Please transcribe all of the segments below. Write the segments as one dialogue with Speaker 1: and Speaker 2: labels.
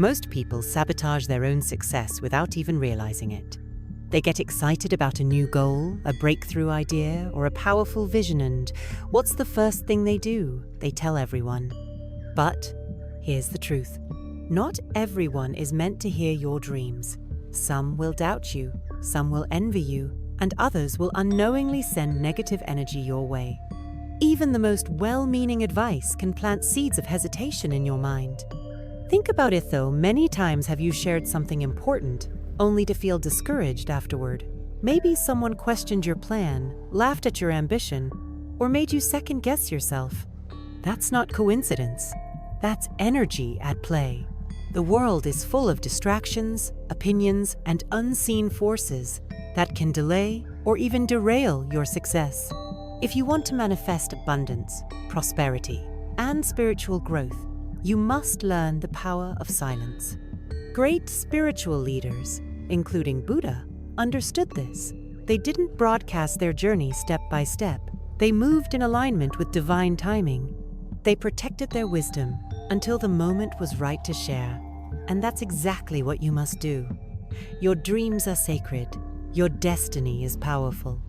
Speaker 1: Most people sabotage their own success without even realizing it. They get excited about a new goal, a breakthrough idea, or a powerful vision, and what's the first thing they do? They tell everyone. But here's the truth. Not everyone is meant to hear your dreams. Some will doubt you, some will envy you, and others will unknowingly send negative energy your way. Even the most well-meaning advice can plant seeds of hesitation in your mind. Think about it though, many times have you shared something important, only to feel discouraged afterward. Maybe someone questioned your plan, laughed at your ambition, or made you second-guess yourself. That's not coincidence. That's energy at play. The world is full of distractions, opinions, and unseen forces that can delay or even derail your success. If you want to manifest abundance, prosperity, and spiritual growth, you must learn the power of silence. Great spiritual leaders, including Buddha, understood this. They didn't broadcast their journey step by step. They moved in alignment with divine timing. They protected their wisdom until the moment was right to share. And that's exactly what you must do. Your dreams are sacred. Your destiny is powerful.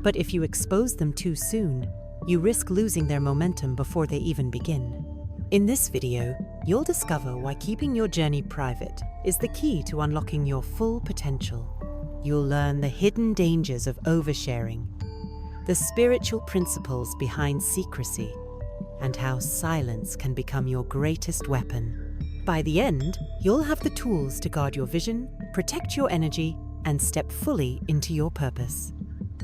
Speaker 1: But if you expose them too soon, you risk losing their momentum before they even begin. In this video, you'll discover why keeping your journey private is the key to unlocking your full potential. You'll learn the hidden dangers of oversharing, the spiritual principles behind secrecy, and how silence can become your greatest weapon. By the end, you'll have the tools to guard your vision, protect your energy, and step fully into your purpose.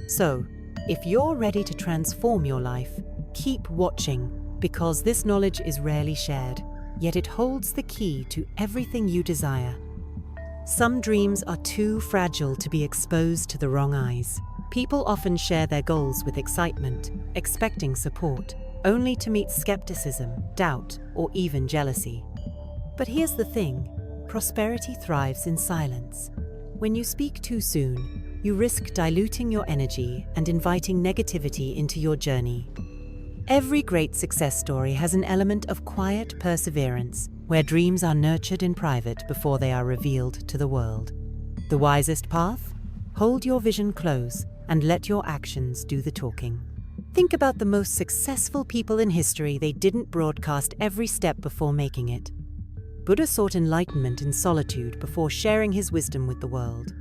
Speaker 1: So, if you're ready to transform your life, keep watching, because this knowledge is rarely shared, yet it holds the key to everything you desire. Some dreams are too fragile to be exposed to the wrong eyes. People often share their goals with excitement, expecting support, only to meet skepticism, doubt, or even jealousy. But here's the thing, prosperity thrives in silence. When you speak too soon, you risk diluting your energy and inviting negativity into your journey. Every great success story has an element of quiet perseverance, where dreams are nurtured in private before they are revealed to the world. The wisest path? Hold your vision close and let your actions do the talking. Think about the most successful people in history. They didn't broadcast every step before making it. Buddha sought enlightenment in solitude before sharing his wisdom with the world.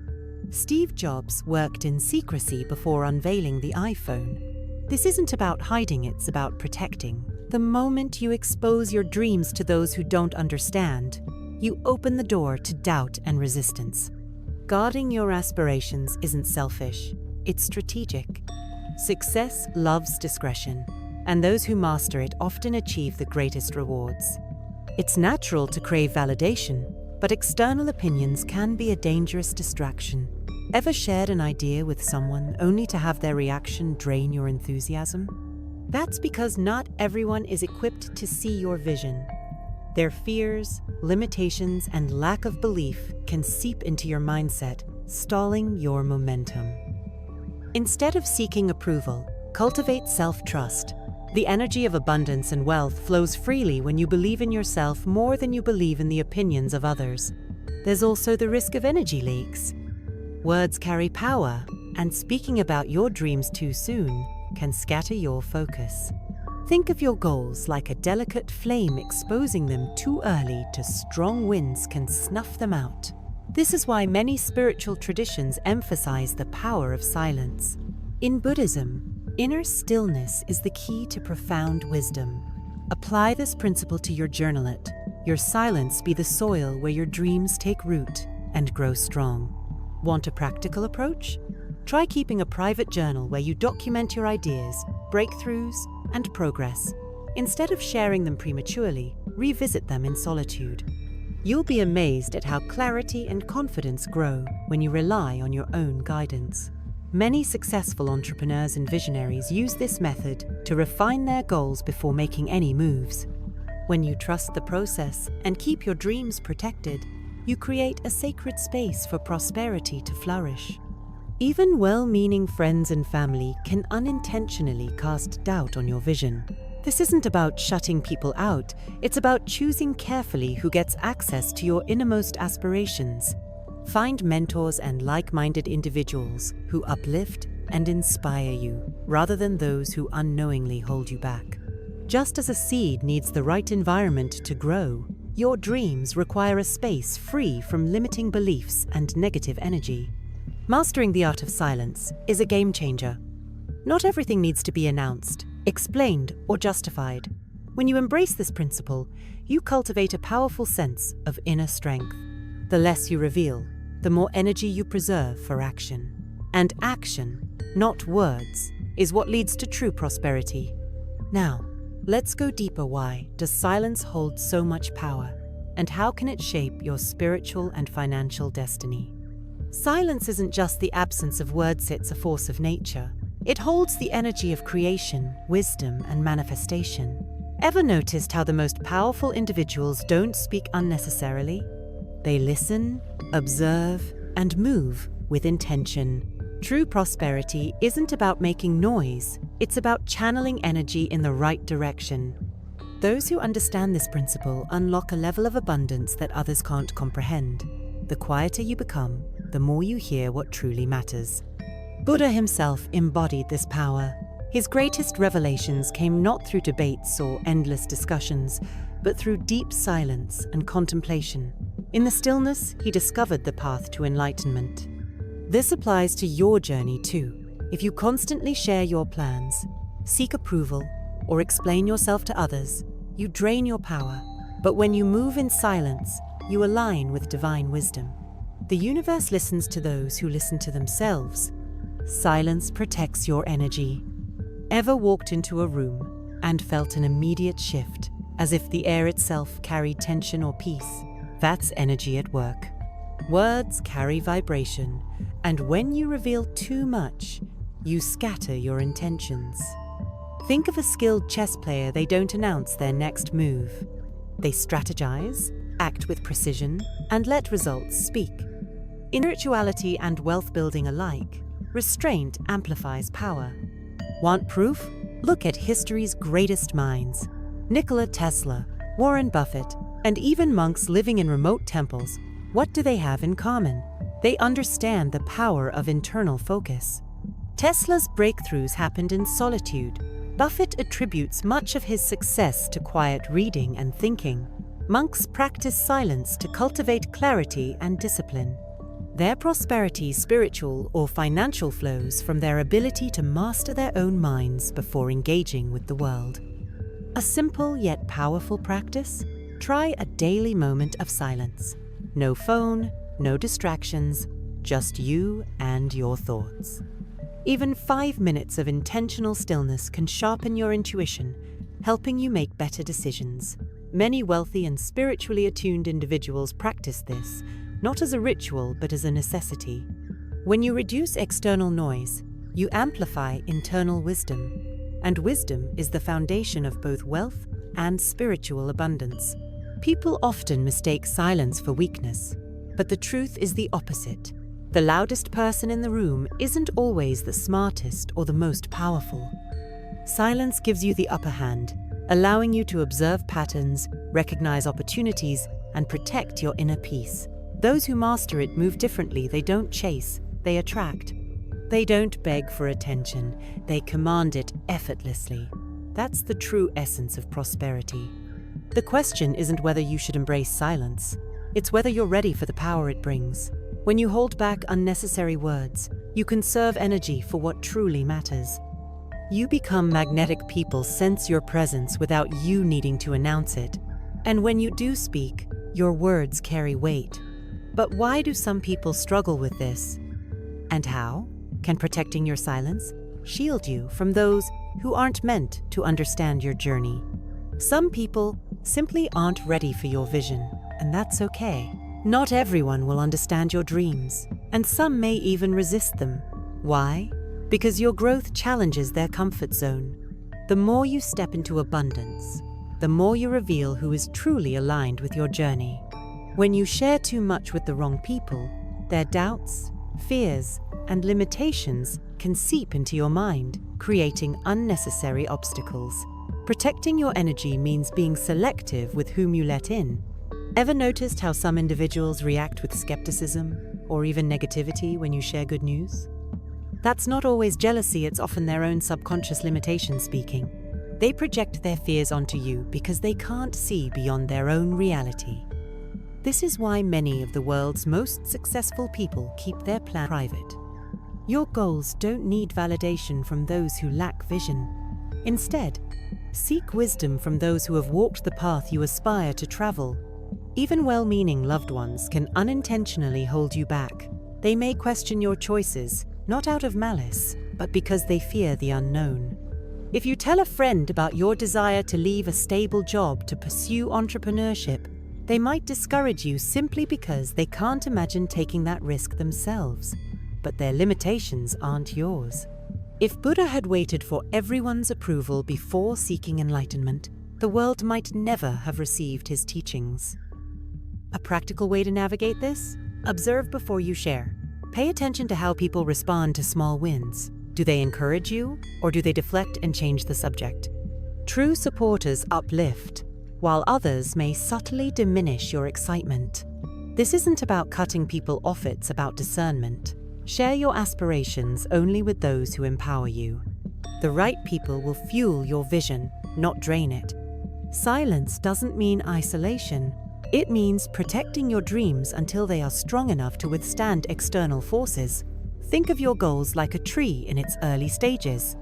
Speaker 1: Steve Jobs worked in secrecy before unveiling the iPhone. This isn't about hiding, it's about protecting. The moment you expose your dreams to those who don't understand, you open the door to doubt and resistance. Guarding your aspirations isn't selfish, it's strategic. Success loves discretion, and those who master it often achieve the greatest rewards. It's natural to crave validation, but external opinions can be a dangerous distraction. Ever shared an idea with someone only to have their reaction drain your enthusiasm? That's because not everyone is equipped to see your vision. Their fears, limitations, and lack of belief can seep into your mindset, stalling your momentum. Instead of seeking approval, cultivate self-trust. The energy of abundance and wealth flows freely when you believe in yourself more than you believe in the opinions of others. There's also the risk of energy leaks. Words carry power, and speaking about your dreams too soon can scatter your focus. Think of your goals like a delicate flame. Exposing them too early to strong winds can snuff them out. This is why many spiritual traditions emphasize the power of silence. In Buddhism, inner stillness is the key to profound wisdom. Apply this principle to your journal. Let your silence be the soil where your dreams take root and grow strong. Want a practical approach? Try keeping a private journal where you document your ideas, breakthroughs, and progress. Instead of sharing them prematurely, revisit them in solitude. You'll be amazed at how clarity and confidence grow when you rely on your own guidance. Many successful entrepreneurs and visionaries use this method to refine their goals before making any moves. When you trust the process and keep your dreams protected, you create a sacred space for prosperity to flourish. Even well-meaning friends and family can unintentionally cast doubt on your vision. This isn't about shutting people out, it's about choosing carefully who gets access to your innermost aspirations. Find mentors and like-minded individuals who uplift and inspire you, rather than those who unknowingly hold you back. Just as a seed needs the right environment to grow, your dreams require a space free from limiting beliefs and negative energy. Mastering the art of silence is a game changer. Not everything needs to be announced, explained, or justified. When you embrace this principle, you cultivate a powerful sense of inner strength. The less you reveal, the more energy you preserve for action. And action, not words, is what leads to true prosperity. Now, let's go deeper. Why does silence hold so much power? And how can it shape your spiritual and financial destiny? Silence isn't just the absence of words, it's a force of nature. It holds the energy of creation, wisdom, and manifestation. Ever noticed how the most powerful individuals don't speak unnecessarily? They listen, observe, and move with intention. True prosperity isn't about making noise, it's about channeling energy in the right direction. Those who understand this principle unlock a level of abundance that others can't comprehend. The quieter you become, the more you hear what truly matters. Buddha himself embodied this power. His greatest revelations came not through debates or endless discussions, but through deep silence and contemplation. In the stillness, he discovered the path to enlightenment. This applies to your journey too. If you constantly share your plans, seek approval, or explain yourself to others, you drain your power. But when you move in silence, you align with divine wisdom. The universe listens to those who listen to themselves. Silence protects your energy. Ever walked into a room and felt an immediate shift, as if the air itself carried tension or peace? That's energy at work. Words carry vibration, and when you reveal too much, you scatter your intentions. Think of a skilled chess player. They don't announce their next move. They strategize, act with precision, and let results speak. In spirituality and wealth building alike, restraint amplifies power. Want proof? Look at history's greatest minds. Nikola Tesla, Warren Buffett, and even monks living in remote temples. What do they have in common? They understand the power of internal focus. Tesla's breakthroughs happened in solitude. Buffett attributes much of his success to quiet reading and thinking. Monks practice silence to cultivate clarity and discipline. Their prosperity, spiritual or financial, flows from their ability to master their own minds before engaging with the world. A simple yet powerful practice? Try a daily moment of silence. No phone, no distractions, just you and your thoughts. Even 5 minutes of intentional stillness can sharpen your intuition, helping you make better decisions. Many wealthy and spiritually attuned individuals practice this, not as a ritual but as a necessity. When you reduce external noise, you amplify internal wisdom. And wisdom is the foundation of both wealth and spiritual abundance. People often mistake silence for weakness, but the truth is the opposite. The loudest person in the room isn't always the smartest or the most powerful. Silence gives you the upper hand, allowing you to observe patterns, recognize opportunities, and protect your inner peace. Those who master it move differently. They don't chase, they attract. They don't beg for attention, they command it effortlessly. That's the true essence of prosperity. The question isn't whether you should embrace silence, it's whether you're ready for the power it brings. When you hold back unnecessary words, you conserve energy for what truly matters. You become magnetic. People sense your presence without you needing to announce it. And when you do speak, your words carry weight. But why do some people struggle with this? And how? Can protecting your silence shield you from those who aren't meant to understand your journey? Some people simply aren't ready for your vision, and that's okay. Not everyone will understand your dreams, and some may even resist them. Why? Because your growth challenges their comfort zone. The more you step into abundance, the more you reveal who is truly aligned with your journey. When you share too much with the wrong people, their doubts, fears, and limitations can seep into your mind, creating unnecessary obstacles. Protecting your energy means being selective with whom you let in. Ever noticed how some individuals react with skepticism or even negativity when you share good news? That's not always jealousy, it's often their own subconscious limitation speaking. They project their fears onto you because they can't see beyond their own reality. This is why many of the world's most successful people keep their plan private. Your goals don't need validation from those who lack vision. Instead, seek wisdom from those who have walked the path you aspire to travel. Even well-meaning loved ones can unintentionally hold you back. They may question your choices, not out of malice, but because they fear the unknown. If you tell a friend about your desire to leave a stable job to pursue entrepreneurship, they might discourage you simply because they can't imagine taking that risk themselves. But their limitations aren't yours. If Buddha had waited for everyone's approval before seeking enlightenment, the world might never have received his teachings. A practical way to navigate this? Observe before you share. Pay attention to how people respond to small wins. Do they encourage you, or do they deflect and change the subject? True supporters uplift, while others may subtly diminish your excitement. This isn't about cutting people off, it's about discernment. Share your aspirations only with those who empower you. The right people will fuel your vision, not drain it. Silence doesn't mean isolation. It means protecting your dreams until they are strong enough to withstand external forces. Think of your goals like a tree in its early stages.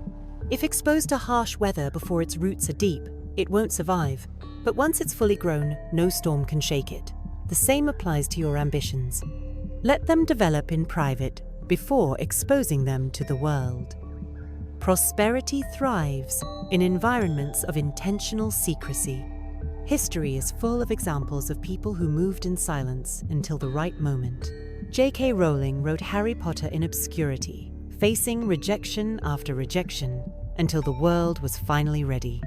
Speaker 1: If exposed to harsh weather before its roots are deep, it won't survive. But once it's fully grown, no storm can shake it. The same applies to your ambitions. Let them develop in private before exposing them to the world. Prosperity thrives in environments of intentional secrecy. History is full of examples of people who moved in silence until the right moment. J.K. Rowling wrote Harry Potter in obscurity, facing rejection after rejection until the world was finally ready.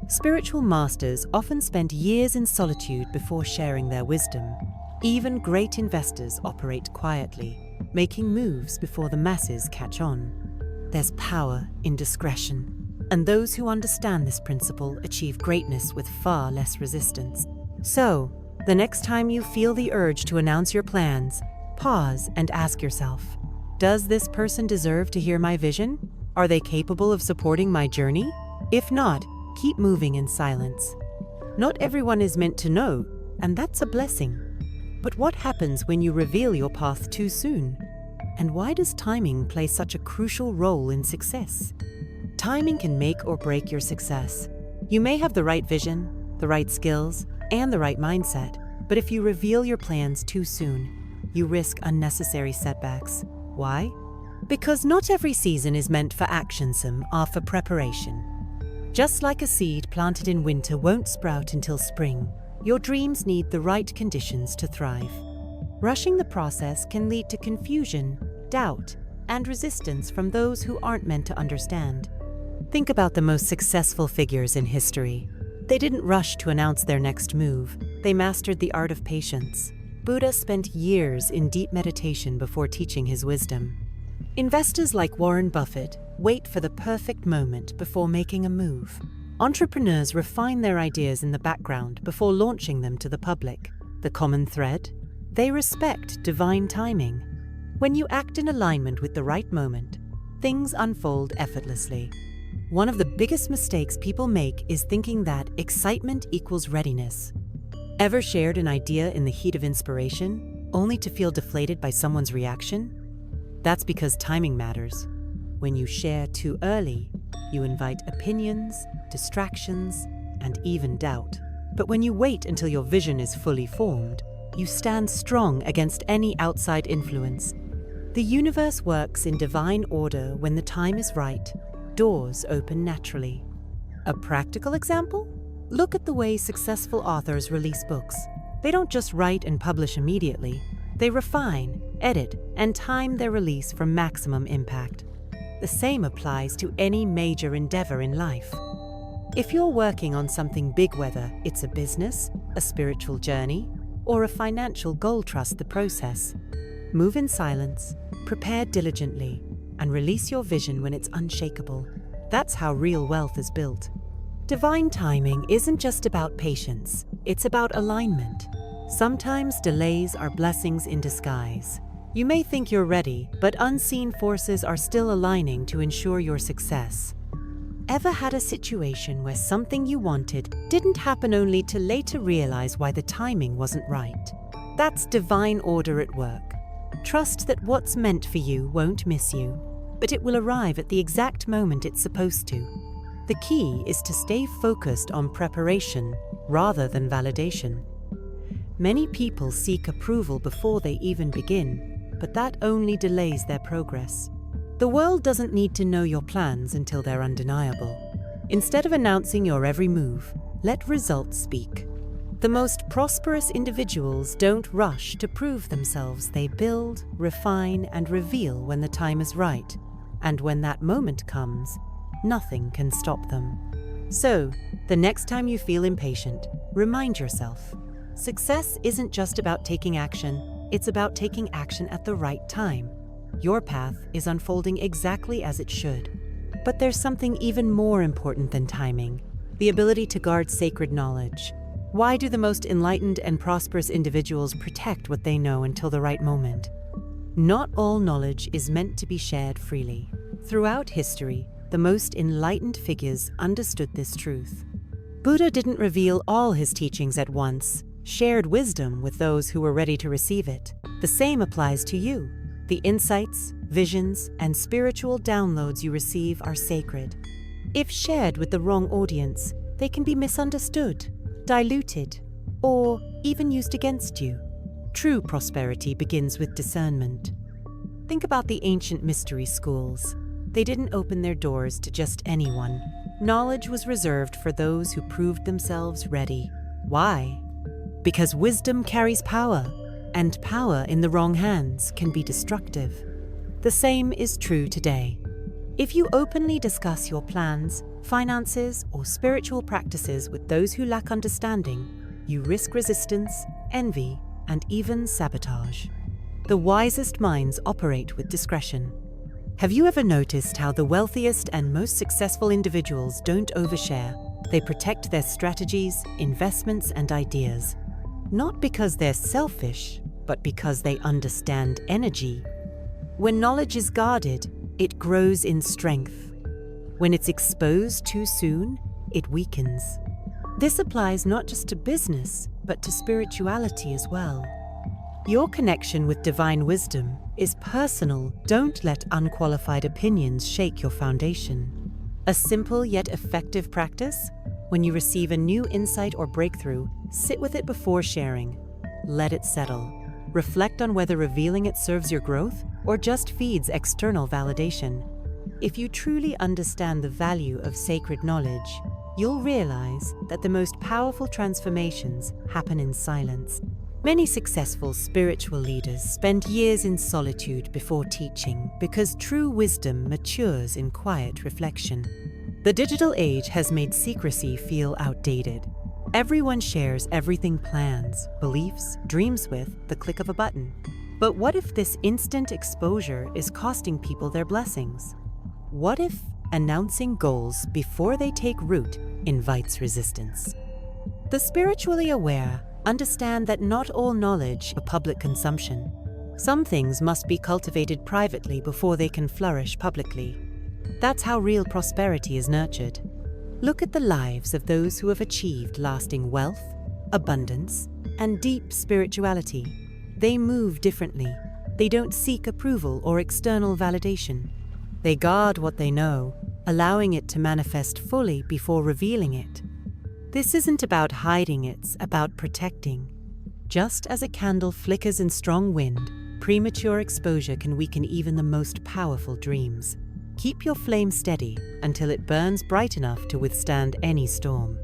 Speaker 1: Spiritual masters often spent years in solitude before sharing their wisdom. Even great investors operate quietly, making moves before the masses catch on. There's power in discretion, and those who understand this principle achieve greatness with far less resistance. So, the next time you feel the urge to announce your plans, pause and ask yourself, does this person deserve to hear my vision? Are they capable of supporting my journey? If not, keep moving in silence. Not everyone is meant to know, and that's a blessing. But what happens when you reveal your path too soon? And why does timing play such a crucial role in success? Timing can make or break your success. You may have the right vision, the right skills, and the right mindset, but if you reveal your plans too soon, you risk unnecessary setbacks. Why? Because not every season is meant for action, some are for preparation. Just like a seed planted in winter won't sprout until spring, your dreams need the right conditions to thrive. Rushing the process can lead to confusion, doubt, and resistance from those who aren't meant to understand. Think about the most successful figures in history. They didn't rush to announce their next move. They mastered the art of patience. Buddha spent years in deep meditation before teaching his wisdom. Investors like Warren Buffett wait for the perfect moment before making a move. Entrepreneurs refine their ideas in the background before launching them to the public. The common thread? They respect divine timing. When you act in alignment with the right moment, things unfold effortlessly. One of the biggest mistakes people make is thinking that excitement equals readiness. Ever shared an idea in the heat of inspiration, only to feel deflated by someone's reaction? That's because timing matters. When you share too early, you invite opinions, distractions, and even doubt. But when you wait until your vision is fully formed, you stand strong against any outside influence. The universe works in divine order. When the time is right, doors open naturally. A practical example? Look at the way successful authors release books. They don't just write and publish immediately. They refine, edit, and time their release for maximum impact. The same applies to any major endeavor in life. If you're working on something big, whether it's a business, a spiritual journey, or a financial goal, trust the process. Move in silence, prepare diligently, and release your vision when it's unshakable. That's how real wealth is built. Divine timing isn't just about patience, it's about alignment. Sometimes delays are blessings in disguise. You may think you're ready, but unseen forces are still aligning to ensure your success. Ever had a situation where something you wanted didn't happen only to later realize why the timing wasn't right? That's divine order at work. Trust that what's meant for you won't miss you, but it will arrive at the exact moment it's supposed to. The key is to stay focused on preparation rather than validation. Many people seek approval before they even begin, but that only delays their progress. The world doesn't need to know your plans until they're undeniable. Instead of announcing your every move, let results speak. The most prosperous individuals don't rush to prove themselves. They build, refine, and reveal when the time is right. And when that moment comes, nothing can stop them. So, the next time you feel impatient, remind yourself, success isn't just about taking action, it's about taking action at the right time. Your path is unfolding exactly as it should. But there's something even more important than timing: the ability to guard sacred knowledge. Why do the most enlightened and prosperous individuals protect what they know until the right moment? Not all knowledge is meant to be shared freely. Throughout history, the most enlightened figures understood this truth. Buddha didn't reveal all his teachings at once, shared wisdom with those who were ready to receive it. The same applies to you. The insights, visions, and spiritual downloads you receive are sacred. If shared with the wrong audience, they can be misunderstood, diluted, or even used against you. True prosperity begins with discernment. Think about the ancient mystery schools. They didn't open their doors to just anyone. Knowledge was reserved for those who proved themselves ready. Why? Because wisdom carries power, and power in the wrong hands can be destructive. The same is true today. If you openly discuss your plans, finances, or spiritual practices with those who lack understanding, you risk resistance, envy, and even sabotage. The wisest minds operate with discretion. Have you ever noticed how the wealthiest and most successful individuals don't overshare? They protect their strategies, investments, and ideas. Not because they're selfish, but because they understand energy. When knowledge is guarded, it grows in strength. When it's exposed too soon, it weakens. This applies not just to business, but to spirituality as well. Your connection with divine wisdom is personal. Don't let unqualified opinions shake your foundation. A simple yet effective practice: when you receive a new insight or breakthrough, sit with it before sharing. Let it settle. Reflect on whether revealing it serves your growth or just feeds external validation. If you truly understand the value of sacred knowledge, you'll realize that the most powerful transformations happen in silence. Many successful spiritual leaders spend years in solitude before teaching because true wisdom matures in quiet reflection. The digital age has made secrecy feel outdated. Everyone shares everything: plans, beliefs, dreams with the click of a button. But what if this instant exposure is costing people their blessings? What if announcing goals before they take root invites resistance? The spiritually aware understand that not all knowledge is public consumption. Some things must be cultivated privately before they can flourish publicly. That's how real prosperity is nurtured. Look at the lives of those who have achieved lasting wealth, abundance, and deep spirituality. They move differently. They don't seek approval or external validation. They guard what they know, allowing it to manifest fully before revealing it. This isn't about hiding, it's about protecting. Just as a candle flickers in strong wind, premature exposure can weaken even the most powerful dreams. Keep your flame steady until it burns bright enough to withstand any storm.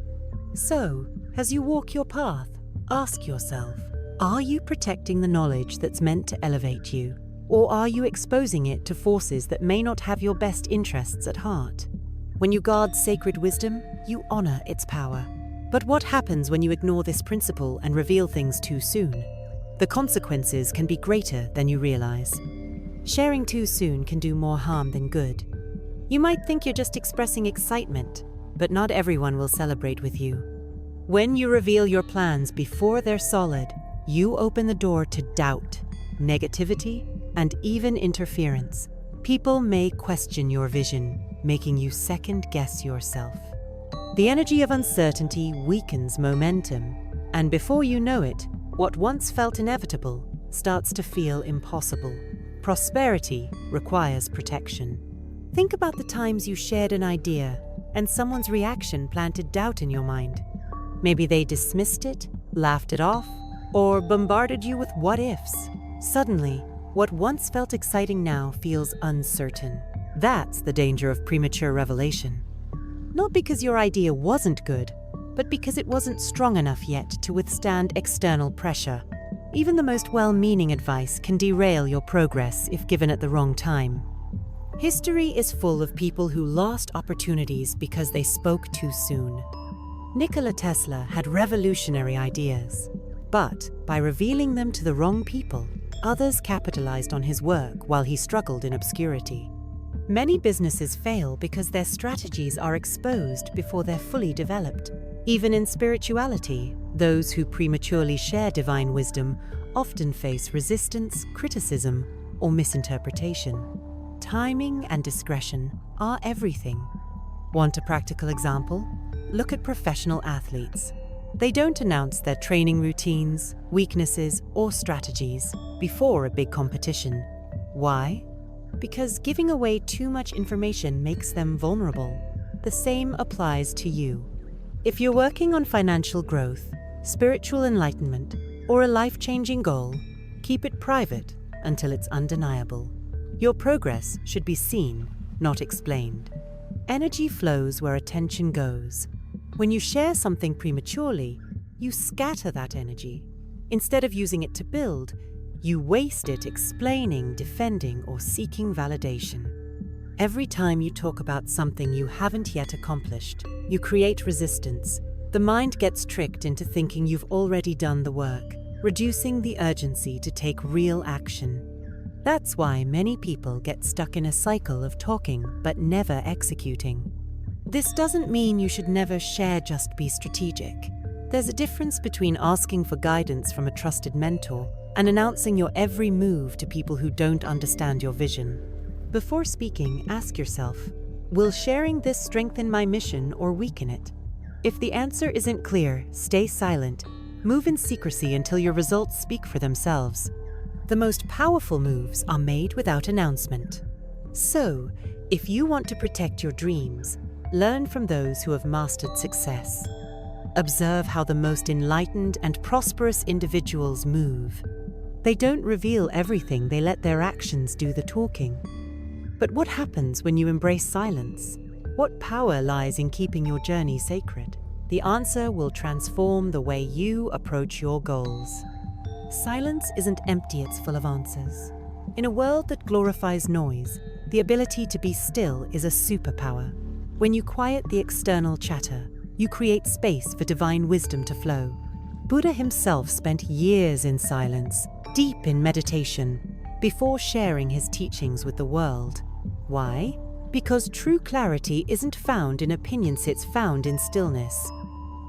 Speaker 1: So, as you walk your path, ask yourself, are you protecting the knowledge that's meant to elevate you? Or are you exposing it to forces that may not have your best interests at heart? When you guard sacred wisdom, you honor its power. But what happens when you ignore this principle and reveal things too soon? The consequences can be greater than you realize. Sharing too soon can do more harm than good. You might think you're just expressing excitement, but not everyone will celebrate with you. When you reveal your plans before they're solid, you open the door to doubt, negativity, and even interference. People may question your vision, making you second-guess yourself. The energy of uncertainty weakens momentum, and before you know it, what once felt inevitable starts to feel impossible. Prosperity requires protection. Think about the times you shared an idea and someone's reaction planted doubt in your mind. Maybe they dismissed it, laughed it off, or bombarded you with what-ifs. Suddenly, what once felt exciting now feels uncertain. That's the danger of premature revelation. Not because your idea wasn't good, but because it wasn't strong enough yet to withstand external pressure. Even the most well-meaning advice can derail your progress if given at the wrong time. History is full of people who lost opportunities because they spoke too soon. Nikola Tesla had revolutionary ideas, but by revealing them to the wrong people, others capitalized on his work while he struggled in obscurity. Many businesses fail because their strategies are exposed before they're fully developed. Even in spirituality, those who prematurely share divine wisdom often face resistance, criticism, or misinterpretation. Timing and discretion are everything. Want a practical example? Look at professional athletes. They don't announce their training routines, weaknesses, or strategies before a big competition. Why? Because giving away too much information makes them vulnerable. The same applies to you. If you're working on financial growth, spiritual enlightenment, or a life-changing goal, keep it private until it's undeniable. Your progress should be seen, not explained. Energy flows where attention goes. When you share something prematurely, you scatter that energy. Instead of using it to build, you waste it explaining, defending, or seeking validation. Every time you talk about something you haven't yet accomplished, you create resistance. The mind gets tricked into thinking you've already done the work, reducing the urgency to take real action. That's why many people get stuck in a cycle of talking but never executing. This doesn't mean you should never share, just be strategic. There's a difference between asking for guidance from a trusted mentor and announcing your every move to people who don't understand your vision. Before speaking, ask yourself, will sharing this strengthen my mission or weaken it? If the answer isn't clear, stay silent. Move in secrecy until your results speak for themselves. The most powerful moves are made without announcement. So, if you want to protect your dreams, learn from those who have mastered success. Observe how the most enlightened and prosperous individuals move. They don't reveal everything, they let their actions do the talking. But what happens when you embrace silence? What power lies in keeping your journey sacred? The answer will transform the way you approach your goals. Silence isn't empty, it's full of answers. In a world that glorifies noise, the ability to be still is a superpower. When you quiet the external chatter, you create space for divine wisdom to flow. Buddha himself spent years in silence, deep in meditation, before sharing his teachings with the world. Why? Because true clarity isn't found in opinions, it's found in stillness.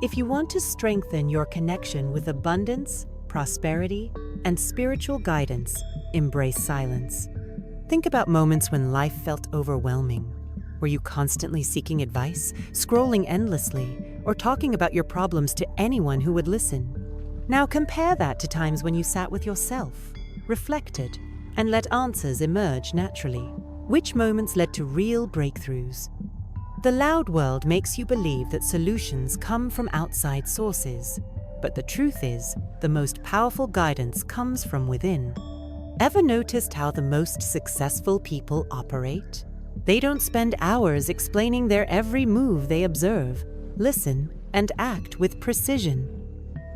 Speaker 1: If you want to strengthen your connection with abundance, prosperity, and spiritual guidance, embrace silence. Think about moments when life felt overwhelming. Were you constantly seeking advice, scrolling endlessly, or talking about your problems to anyone who would listen? Now compare that to times when you sat with yourself, reflected, and let answers emerge naturally. Which moments led to real breakthroughs? The loud world makes you believe that solutions come from outside sources, but the truth is, the most powerful guidance comes from within. Ever noticed how the most successful people operate? They don't spend hours explaining their every move. They observe, listen, and act with precision.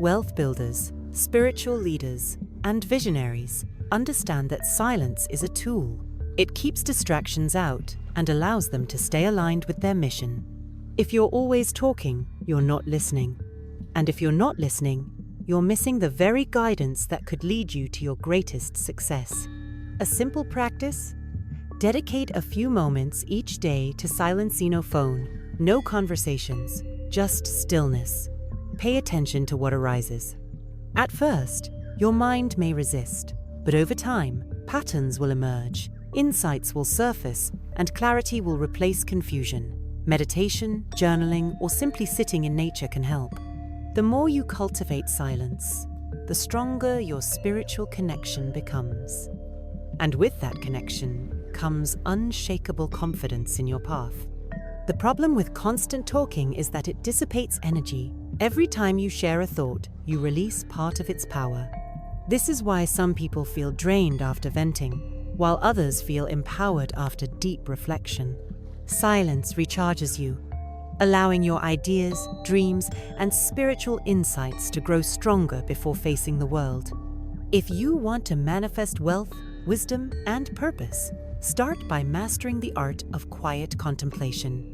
Speaker 1: Wealth builders, spiritual leaders, and visionaries understand that silence is a tool. It keeps distractions out and allows them to stay aligned with their mission. If you're always talking, you're not listening. And if you're not listening, you're missing the very guidance that could lead you to your greatest success. A simple practice? Dedicate a few moments each day to silencing your phone, No conversations, just stillness. Pay attention to what arises. At first, your mind may resist, but over time, patterns will emerge, insights will surface, and clarity will replace confusion. Meditation, journaling, or simply sitting in nature can help. The more you cultivate silence, the stronger your spiritual connection becomes. And with that connection comes unshakable confidence in your path. The problem with constant talking is that it dissipates energy. Every time you share a thought, you release part of its power. This is why some people feel drained after venting, while others feel empowered after deep reflection. Silence recharges you, allowing your ideas, dreams, and spiritual insights to grow stronger before facing the world. If you want to manifest wealth, wisdom, and purpose, start by mastering the art of quiet contemplation.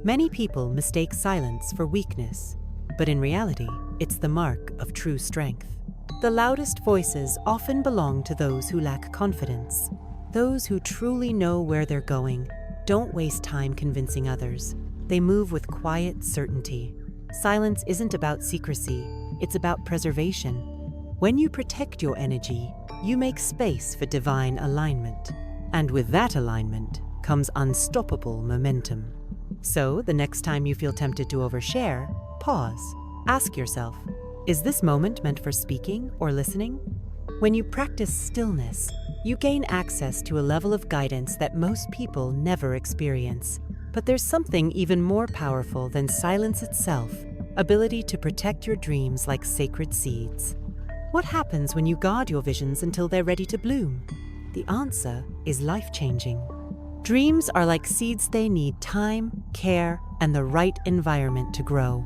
Speaker 1: Many people mistake silence for weakness, but in reality, it's the mark of true strength. The loudest voices often belong to those who lack confidence. Those who truly know where they're going don't waste time convincing others. They move with quiet certainty. Silence isn't about secrecy, it's about preservation. When you protect your energy, you make space for divine alignment. And with that alignment comes unstoppable momentum. So, the next time you feel tempted to overshare, pause. Ask yourself, is this moment meant for speaking or listening? When you practice stillness, you gain access to a level of guidance that most people never experience. But there's something even more powerful than silence itself: ability to protect your dreams like sacred seeds. What happens when you guard your visions until they're ready to bloom? The answer is life-changing. Dreams are like seeds. They need time, care, and the right environment to grow.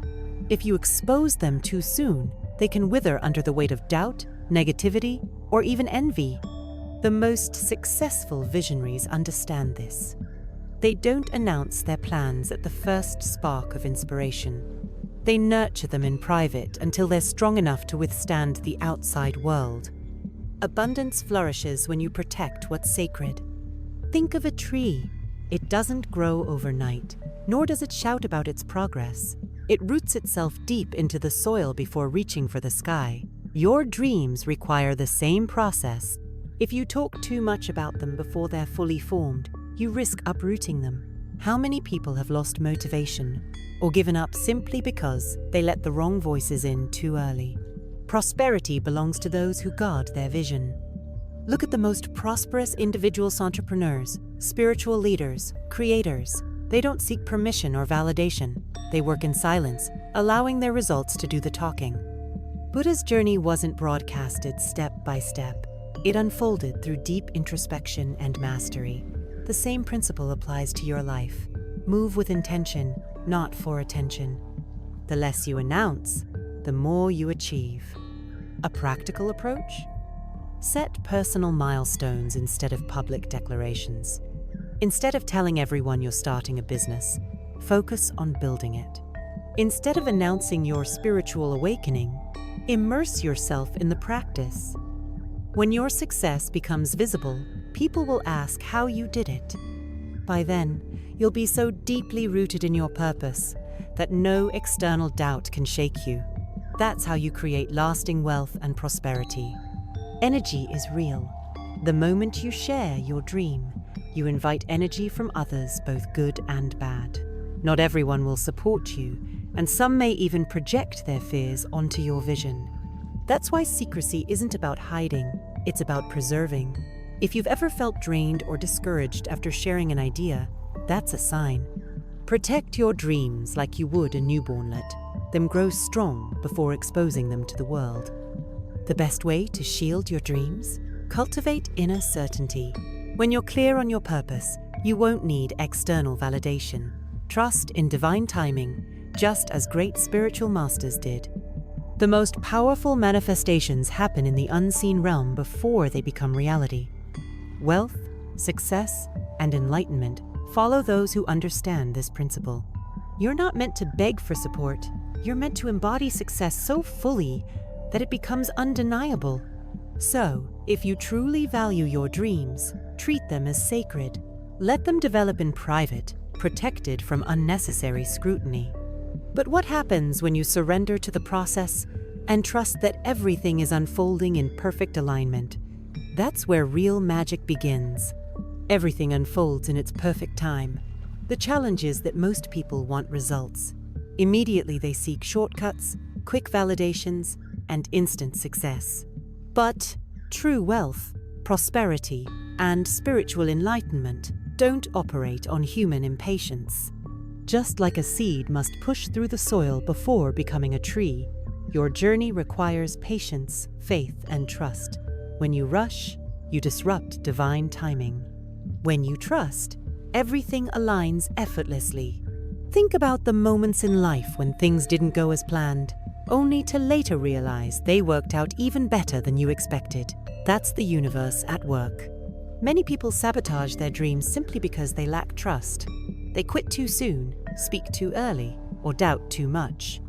Speaker 1: If you expose them too soon, they can wither under the weight of doubt, negativity, or even envy. The most successful visionaries understand this. They don't announce their plans at the first spark of inspiration. They nurture them in private until they're strong enough to withstand the outside world. Abundance flourishes when you protect what's sacred. Think of a tree. It doesn't grow overnight, nor does it shout about its progress. It roots itself deep into the soil before reaching for the sky. Your dreams require the same process. If you talk too much about them before they're fully formed, you risk uprooting them. How many people have lost motivation or given up simply because they let the wrong voices in too early? Prosperity belongs to those who guard their vision. Look at the most prosperous individuals, entrepreneurs, spiritual leaders, creators. They don't seek permission or validation. They work in silence, allowing their results to do the talking. Buddha's journey wasn't broadcasted step by step. It unfolded through deep introspection and mastery. The same principle applies to your life. Move with intention, not for attention. The less you announce, the more you achieve. A practical approach? Set personal milestones instead of public declarations. Instead of telling everyone you're starting a business, focus on building it. Instead of announcing your spiritual awakening, immerse yourself in the practice. When your success becomes visible, people will ask how you did it. By then, you'll be so deeply rooted in your purpose that no external doubt can shake you. That's how you create lasting wealth and prosperity. Energy is real. The moment you share your dream, you invite energy from others, both good and bad. Not everyone will support you, and some may even project their fears onto your vision. That's why secrecy isn't about hiding, it's about preserving. If you've ever felt drained or discouraged after sharing an idea, that's a sign. Protect your dreams like you would a newborn. Let them grow strong before exposing them to the world. The best way to shield your dreams? Cultivate inner certainty. When you're clear on your purpose, you won't need external validation. Trust in divine timing, just as great spiritual masters did. The most powerful manifestations happen in the unseen realm before they become reality. Wealth, success, and enlightenment follow those who understand this principle. You're not meant to beg for support. You're meant to embody success so fully that it becomes undeniable. So, if you truly value your dreams, treat them as sacred. Let them develop in private, protected from unnecessary scrutiny. But what happens when you surrender to the process and trust that everything is unfolding in perfect alignment? That's where real magic begins. Everything unfolds in its perfect time. The challenge is that most people want results. Immediately they seek shortcuts, quick validations, and instant success. But true wealth, prosperity, and spiritual enlightenment don't operate on human impatience. Just like a seed must push through the soil before becoming a tree, your journey requires patience, faith, and trust. When you rush, you disrupt divine timing. When you trust, everything aligns effortlessly. Think about the moments in life when things didn't go as planned, only to later realize they worked out even better than you expected. That's the universe at work. Many people sabotage their dreams simply because they lack trust. They quit too soon, speak too early, or doubt too much.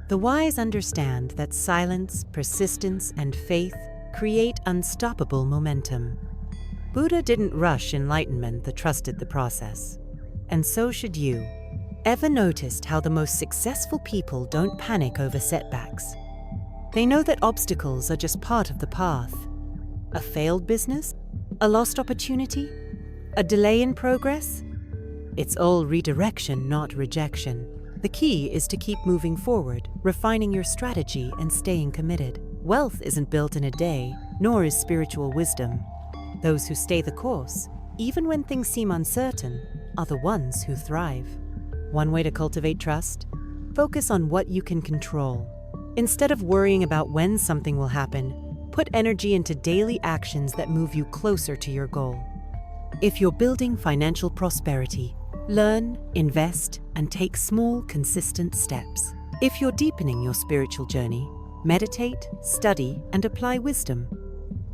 Speaker 1: The wise understand that silence, persistence, and faith create unstoppable momentum. Buddha didn't rush enlightenment but trusted the process. And so should you. Ever noticed how the most successful people don't panic over setbacks? They know that obstacles are just part of the path. A failed business? A lost opportunity? A delay in progress? It's all redirection, not rejection. The key is to keep moving forward, refining your strategy, and staying committed. Wealth isn't built in a day, nor is spiritual wisdom. Those who stay the course, even when things seem uncertain, are the ones who thrive. One way to cultivate trust? Focus on what you can control. Instead of worrying about when something will happen, put energy into daily actions that move you closer to your goal. If you're building financial prosperity, learn, invest, and take small, consistent steps. If you're deepening your spiritual journey, meditate, study, and apply wisdom.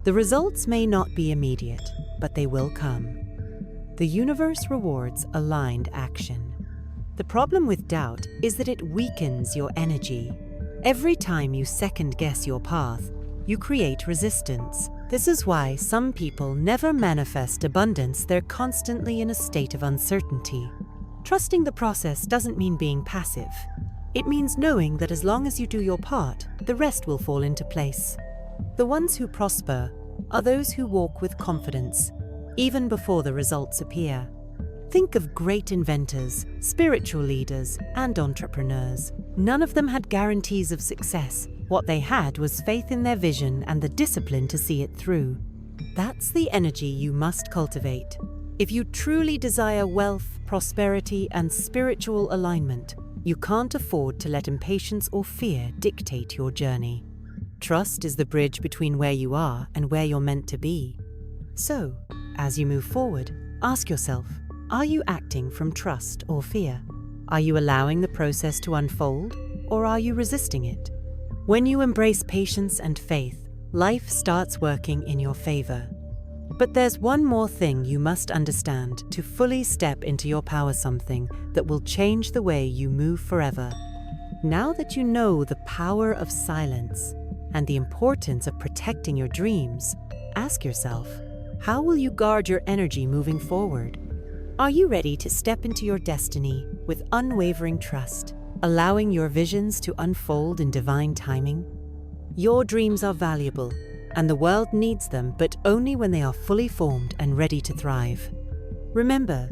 Speaker 1: The results may not be immediate, but they will come. The universe rewards aligned action. The problem with doubt is that it weakens your energy. Every time you second-guess your path, you create resistance. This is why some people never manifest abundance. They're constantly in a state of uncertainty. Trusting the process doesn't mean being passive. It means knowing that as long as you do your part, the rest will fall into place. The ones who prosper are those who walk with confidence, even before the results appear. Think of great inventors, spiritual leaders, and entrepreneurs. None of them had guarantees of success. What they had was faith in their vision and the discipline to see it through. That's the energy you must cultivate. If you truly desire wealth, prosperity, and spiritual alignment, you can't afford to let impatience or fear dictate your journey. Trust is the bridge between where you are and where you're meant to be. So, as you move forward, ask yourself, are you acting from trust or fear? Are you allowing the process to unfold, or are you resisting it? When you embrace patience and faith, life starts working in your favor. But there's one more thing you must understand to fully step into your power, something that will change the way you move forever. Now that you know the power of silence and the importance of protecting your dreams, ask yourself, how will you guard your energy moving forward? Are you ready to step into your destiny with unwavering trust, allowing your visions to unfold in divine timing? Your dreams are valuable, and the world needs them, but only when they are fully formed and ready to thrive. Remember,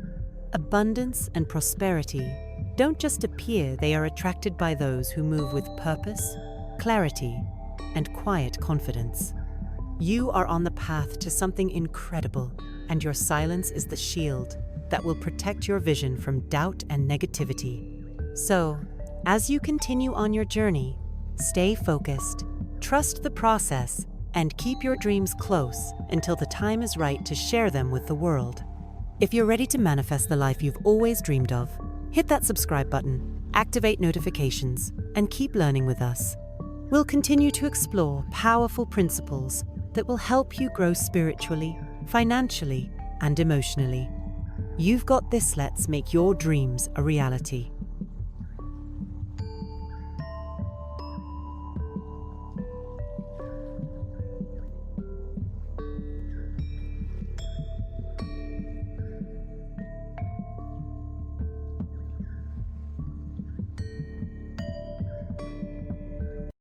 Speaker 1: abundance and prosperity don't just appear, they are attracted by those who move with purpose, clarity, and quiet confidence. You are on the path to something incredible, and your silence is the shield that will protect your vision from doubt and negativity. So, as you continue on your journey, stay focused, trust the process, and keep your dreams close until the time is right to share them with the world. If you're ready to manifest the life you've always dreamed of, hit that subscribe button, activate notifications, and keep learning with us. We'll continue to explore powerful principles that will help you grow spiritually, financially, and emotionally. You've got this. Let's make your dreams a reality.